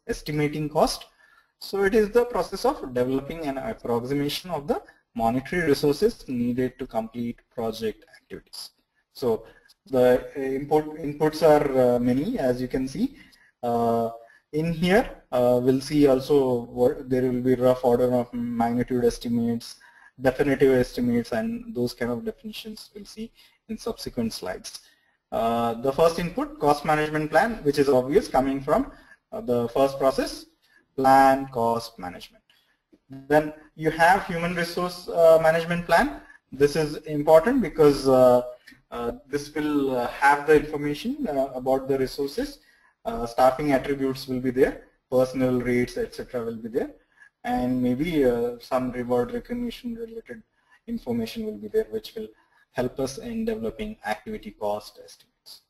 estimating cost. So it is the process of developing an approximation of the monetary resources needed to complete project activities. So the inputs are many, as you can see. In here, we'll see also what there will be rough order of magnitude estimates, definitive estimates, and those kind of definitions we'll see in subsequent slides. The first input, cost management plan, which is obvious coming from the first process, plan cost management. Then you have human resource management plan. This is important because this will have the information about the resources. Staffing attributes will be there, personnel rates, etc. will be there, and maybe some reward recognition related information will be there, which will help us in developing activity cost estimates,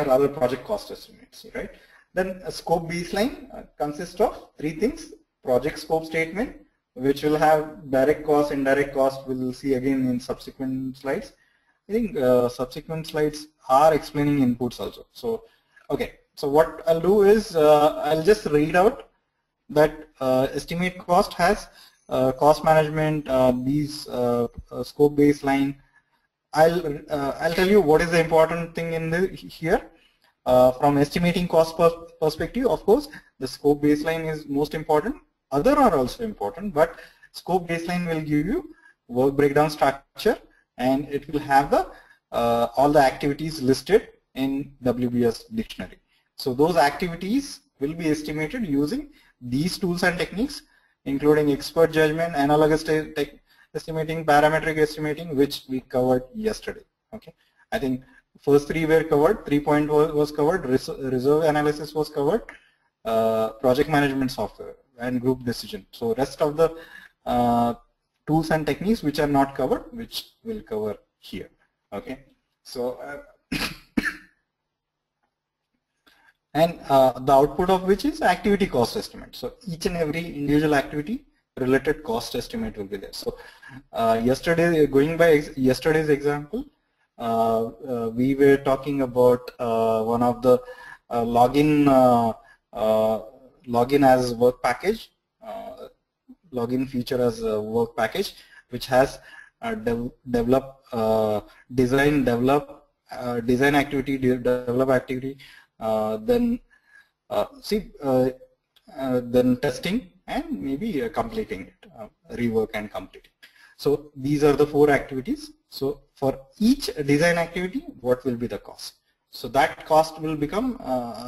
rather project cost estimates, right? Then a scope baseline consists of three things: project scope statement, which will have direct cost, indirect cost. We'll see again in subsequent slides. I think subsequent slides are explaining inputs also. So, okay. So what I'll do is I'll just read out that estimate cost has cost management, these scope baseline. I'll tell you what is the important thing in here. From estimating cost perspective, of course, the scope baseline is most important. Other are also important, but scope baseline will give you work breakdown structure, and it will have the all the activities listed in WBS dictionary. So those activities will be estimated using these tools and techniques, including expert judgment, analogous estimating, parametric estimating, which we covered yesterday. Okay, I think first three were covered, 3 point was covered, reserve analysis was covered, project management software, and group decision. So rest of the tools and techniques which are not covered, which we'll cover here. Okay, so and the output of which is activity cost estimate. So each and every individual activity related cost estimate will be there. So yesterday, going by yesterday's example, we were talking about one of the login as work package, login feature as a work package, which has design activity, develop activity, then then testing, and maybe completing it, rework and completing. So these are the 4 activities. So for each design activity, what will be the cost? So that cost will become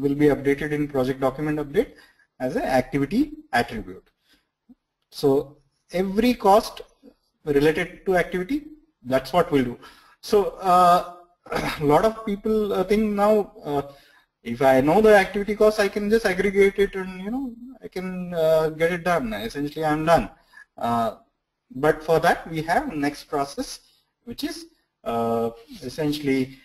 will be updated in project document update as an activity attribute. So every cost related to activity, that's what we'll do. So a lot of people think now, if I know the activity cost, I can just aggregate it and I can get it done. Essentially, I'm done. But for that, we have next process, which is essentially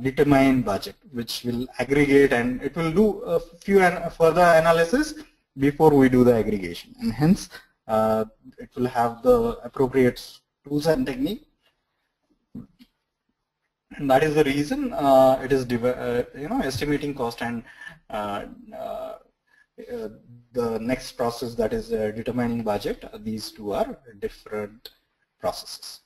determine budget, which will aggregate, and it will do a few further analysis before we do the aggregation, and hence it will have the appropriate tools and technique. And that is the reason it is estimating cost and the next process, that is determining budget. These two are different processes.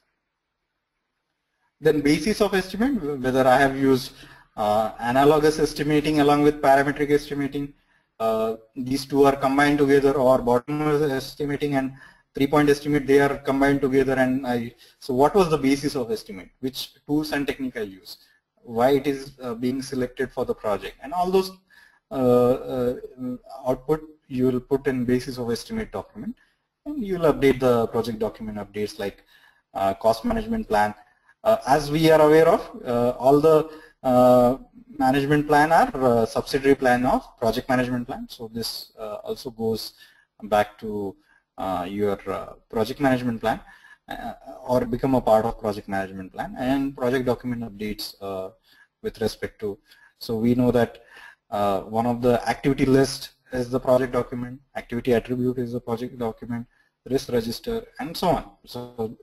Then basis of estimate, whether I have used analogous estimating along with parametric estimating, these two are combined together, or bottom-up estimating and 3-point estimate, they are combined together. And so what was the basis of estimate? Which tools and technique I use? Why it is being selected for the project? And all those output you will put in basis of estimate document, and you will update the project document updates like cost management plan. As we are aware of, all the management plan are subsidiary plan of project management plan. So this also goes back to your project management plan, or become a part of project management plan, and project document updates with respect to. So we know that one of the activity list is the project document, activity attribute is the project document, risk register, and so on. So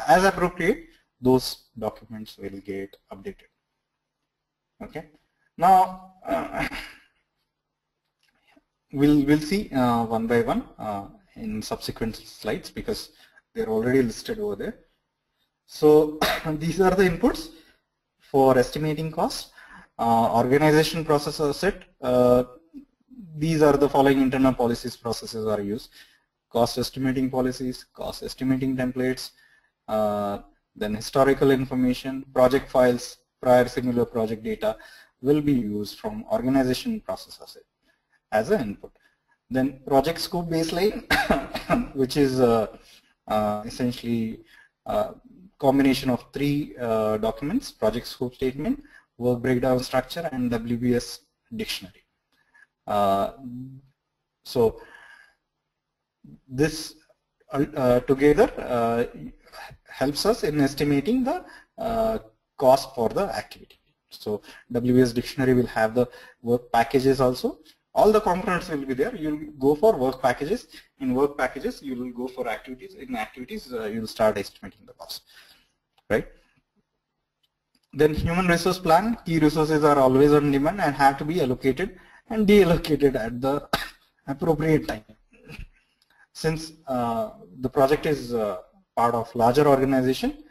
as appropriate, those documents will get updated. Okay. Now we'll see one by one in subsequent slides because they're already listed over there. So these are the inputs for estimating cost. Organization process set. These are the following internal policies processes are used: cost estimating policies, cost estimating templates, then historical information, project files, prior similar project data will be used from organization process asset as an input. Then project scope baseline, which is essentially combination of three documents: project scope statement, work breakdown structure, and WBS dictionary. So this together helps us in estimating the cost for the activity. So WBS dictionary will have the work packages also. All the components will be there. You'll go for work packages. In work packages, you will go for activities. In activities, you'll start estimating the cost, right? Then human resource plan. Key resources are always on demand and have to be allocated and deallocated at the appropriate time. Since the project is part of larger organization,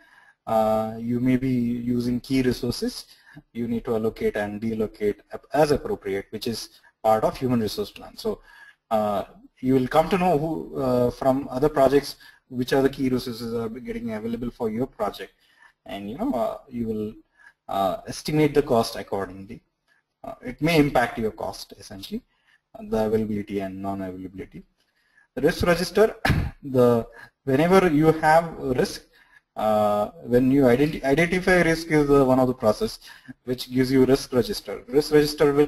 you may be using key resources. You need to allocate and deallocate as appropriate, which is part of human resource plan. So you will come to know who, from other projects, which are the key resources are getting available for your project, and you will estimate the cost accordingly. It may impact your cost essentially, the availability and non-availability. The risk register, whenever you have risk, when you identify risk is one of the process which gives you risk register. Risk register will,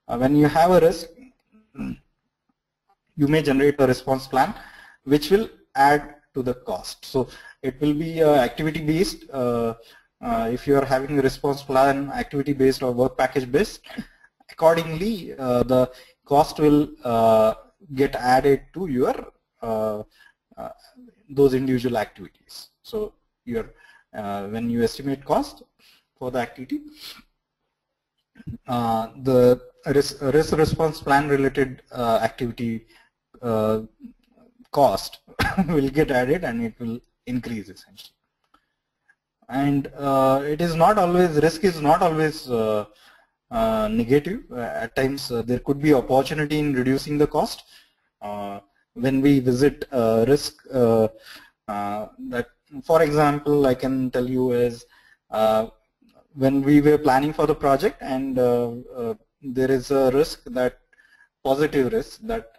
when you have a risk, you may generate a response plan which will add to the cost. So it will be activity based. If you are having a response plan activity based or work package based, accordingly the cost will get added to your those individual activities. So your when you estimate cost for the activity, the risk response plan related activity cost will get added and it will increase essentially. And it is not always, risk is not always negative. At times there could be opportunity in reducing the cost. When we visit risk, that for example I can tell you is when we were planning for the project and there is a risk, that positive risk, that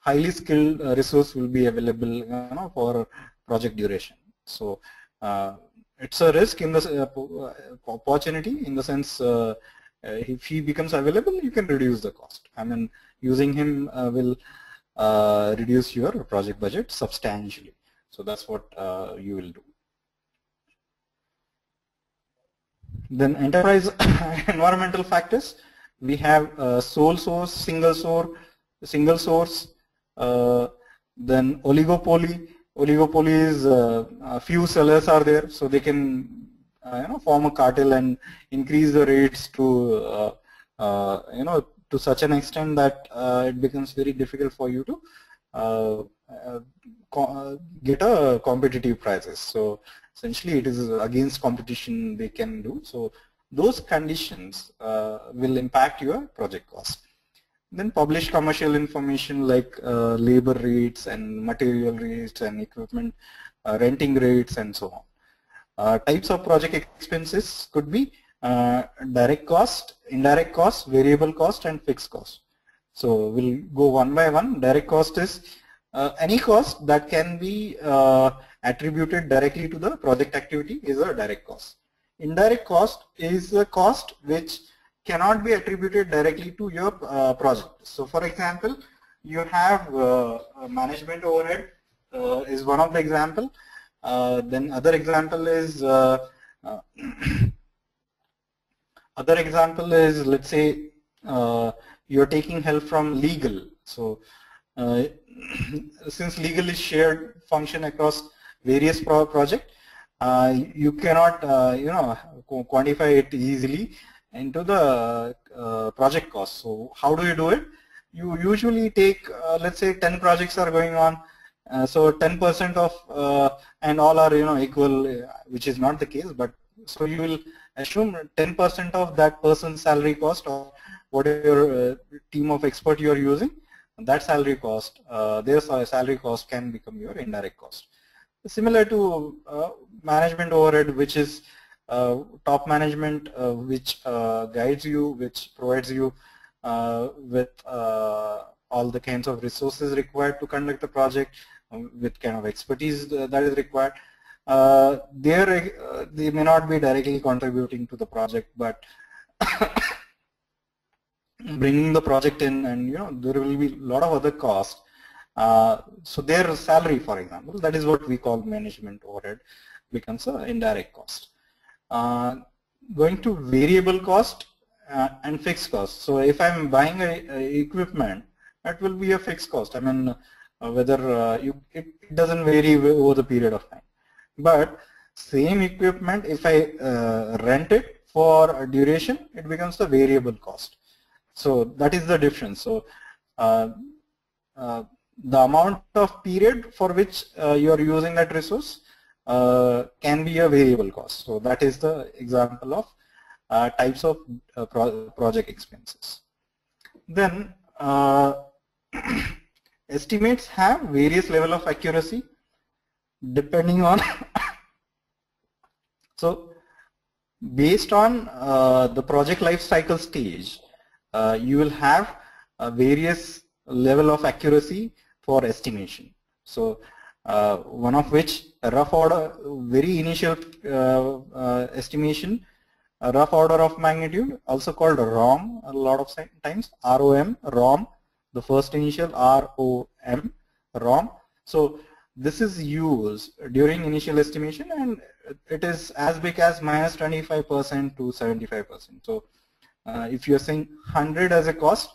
highly skilled resource will be available for project duration. So it's a risk in the opportunity in the sense if he becomes available, you can reduce the cost. I mean, using him will reduce your project budget substantially. So that's what you will do. Then enterprise environmental factors. We have sole source, single source, then oligopoly. Oligopoly is a few sellers are there, so they can form a cartel and increase the rates to to such an extent that it becomes very difficult for you to get a competitive prices. So essentially it is against competition they can do. So those conditions will impact your project cost. Then publish commercial information like labor rates and material rates and equipment renting rates and so on. Types of project expenses could be direct cost, indirect cost, variable cost, and fixed cost. So we'll go one by one. Direct cost is any cost that can be attributed directly to the project activity is a direct cost. Indirect cost is a cost which cannot be attributed directly to your project. So for example, you have management overhead is one of the example. Then other example is let's say you're taking help from legal. So since legal is shared function across various projects, you cannot quantify it easily into the project cost. So how do you do it? you usually take, let's say 10 projects are going on, so 10% of, and all are equal, which is not the case, but so you will assume 10% of that person's salary cost, or whatever team of expert you are using, that salary cost, their salary cost can become your indirect cost. Similar to management overhead, which is top management, which guides you, which provides you with all the kinds of resources required to conduct the project, with kind of expertise that is required. They may not be directly contributing to the project, but bringing the project in, and there will be a lot of other costs. So their salary, for example, that is what we call management overhead, becomes an indirect cost. Going to variable cost and fixed cost. So if I'm buying a equipment, that will be a fixed cost. I mean, whether it doesn't vary over the period of time. But same equipment, if I rent it for a duration, it becomes the variable cost. So that is the difference. So the amount of period for which you are using that resource can be a variable cost. So that is the example of types of project expenses. Then estimates have various level of accuracy depending on so based on the project life cycle stage, you will have various level of accuracy for estimation. So one of which a rough order, very initial estimation, a rough order of magnitude, also called ROM a lot of times, ROM, ROM, the first initial ROM, ROM. So this is used during initial estimation, and it is as big as -25% to 75%. So if you are saying 100 as a cost,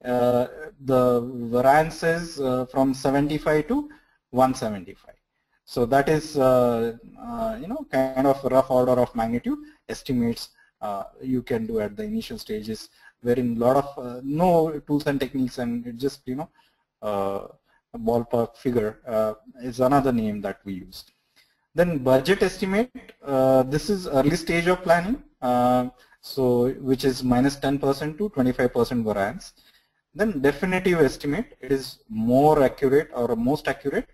the variance is from 75 to 175. So that is kind of rough order of magnitude estimates you can do at the initial stages, wherein a lot of no tools and techniques, and it just a ballpark figure is another name that we use. Then budget estimate, this is early stage of planning, so which is -10% to 25% variance. Then definitive estimate, it is more accurate or most accurate.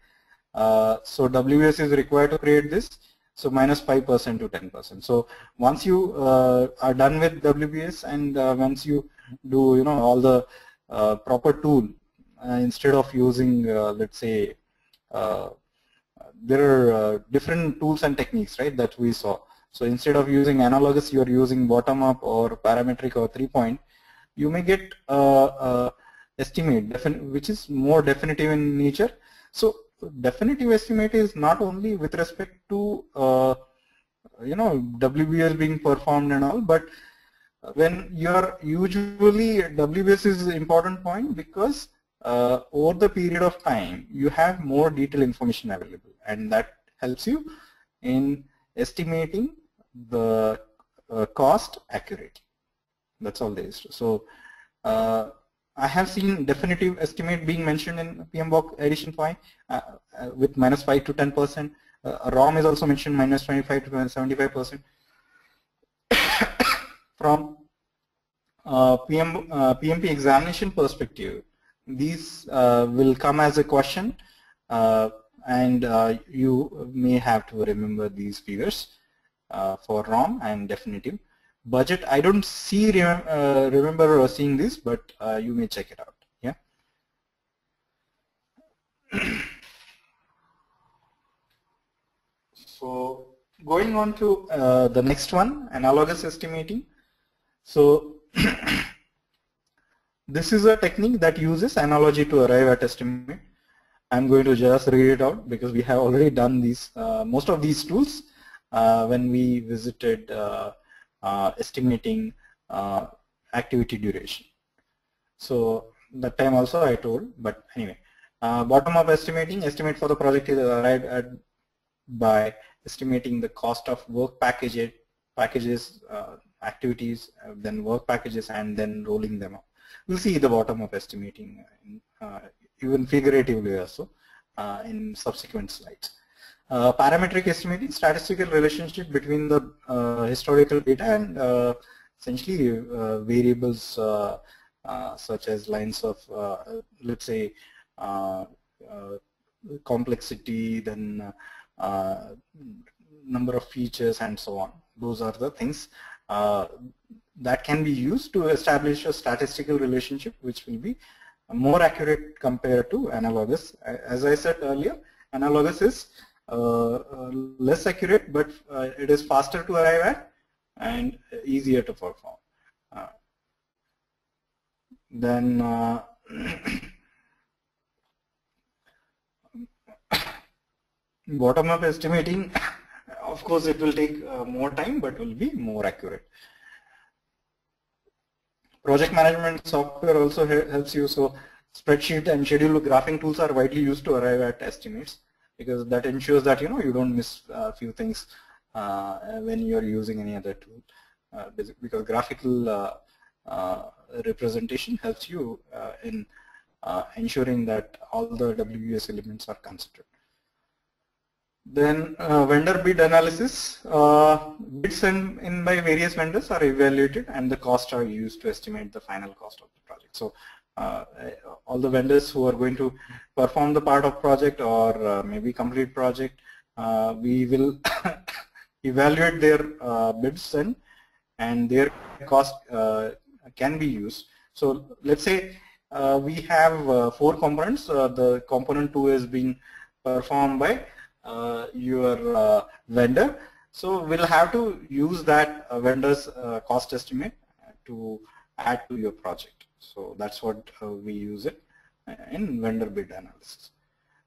So WS is required to create this, so -5% to 10%. So once you are done with WBS, and once you do all the proper tool, instead of using let's say there are different tools and techniques, right, that we saw. So instead of using analogous, you are using bottom up or parametric or 3-point, you may get estimate which is more definitive in nature. So definitive estimate is not only with respect to WBS being performed and all, but when you're usually WBS is an important point, because over the period of time you have more detailed information available, and that helps you in estimating the cost accurately. That's all there is. So I have seen definitive estimate being mentioned in PMBOK edition 5 with -5 to 10%. ROM is also mentioned -25 to 75%. From PMP examination perspective, these will come as a question, and you may have to remember these figures for ROM and definitive. Budget, I don't see remember seeing this, but you may check it out. Yeah. So going on to the next one, analogous estimating. So this is a technique that uses analogy to arrive at estimate. I'm going to just read it out because we have already done these most of these tools when we visited estimating activity duration. So that time also I told, but anyway, bottom-up estimating, estimate for the project is arrived at by estimating the cost of work packages, activities, then work packages, and then rolling them up. We'll see the bottom-up estimating, even figuratively also, in subsequent slides. Parametric estimating, statistical relationship between the historical data and essentially variables such as lines of, let's say, complexity, then number of features and so on. Those are the things that can be used to establish a statistical relationship which will be more accurate compared to analogous. As I said earlier, analogous is less accurate, but it is faster to arrive at and easier to perform. Then bottom-up estimating, of course, it will take more time, but will be more accurate. Project management software also helps you. So spreadsheet and schedule graphing tools are widely used to arrive at estimates, because that ensures that you don't miss a few things when you're using any other tool. Because graphical representation helps you in ensuring that all the WBS elements are considered. Then vendor bid analysis. Bids sent in by various vendors are evaluated and the costs are used to estimate the final cost of the project. So all the vendors who are going to perform the part of project or maybe complete project, we will evaluate their bids and their cost can be used. So let's say we have 4 components. The component 2 is being performed by your vendor. So we'll have to use that vendor's cost estimate to add to your project. So that's what we use it in vendor bid analysis.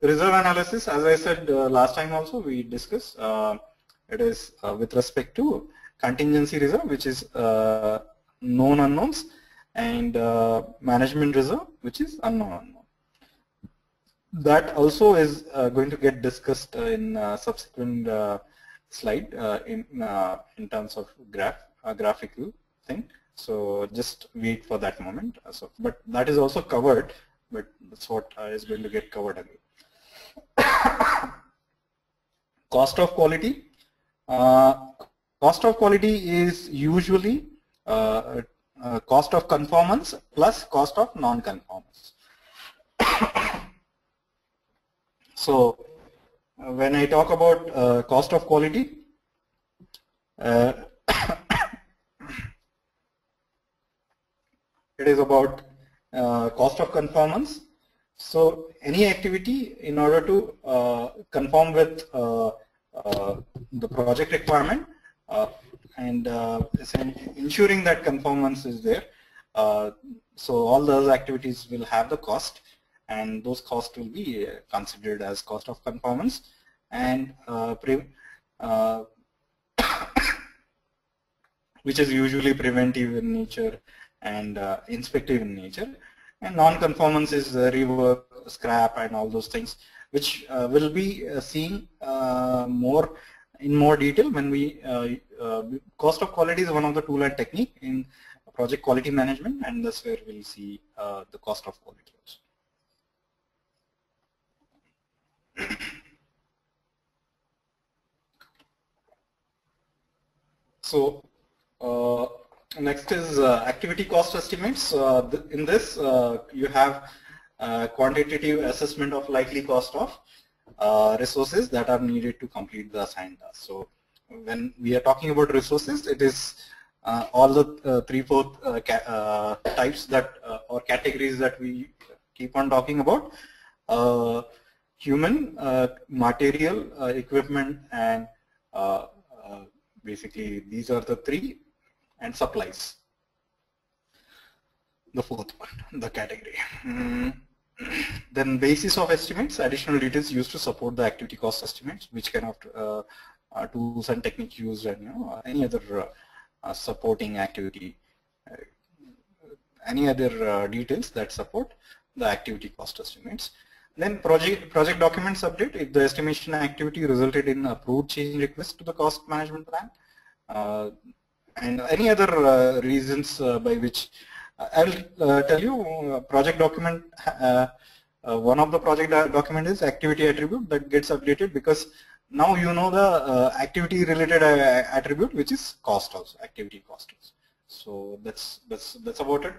Reserve analysis, as I said last time also we discussed, it is with respect to contingency reserve, which is known unknowns, and management reserve, which is unknown unknown. That also is going to get discussed in subsequent slide in terms of graphical thing. So just wait for that moment. So, but that is also covered, but that's what is going to get covered again. Cost of quality. Cost of quality is usually cost of conformance plus cost of non-conformance. So when I talk about cost of quality, it is about cost of conformance. So any activity, in order to conform with the project requirement and ensuring that conformance is there, so all those activities will have the cost, and those costs will be considered as cost of conformance, and which is usually preventive in nature and inspective in nature, and non-conformance is rework, scrap, and all those things, which will be seen in more detail when we cost of quality is one of the tool and technique in project quality management, and that's where we'll see the cost of quality also. So next is activity cost estimates. In this you have quantitative assessment of likely cost of resources that are needed to complete the assigned task. So when we are talking about resources, it is all the 3/4 types that or categories that we keep on talking about. Human, material, equipment, and basically these are the 3, and supplies, the 4th one, the category. Then basis of estimates, additional details used to support the activity cost estimates, which kind of tools and techniques used, and any other supporting activity, any other details that support the activity cost estimates. Then project documents update, if the estimation activity resulted in approved change request to the cost management plan, and any other reasons by which I'll tell you project document. One of the project document is activity attribute that gets updated because now you know the activity related attribute, which is cost also, activity cost also. So that's about it.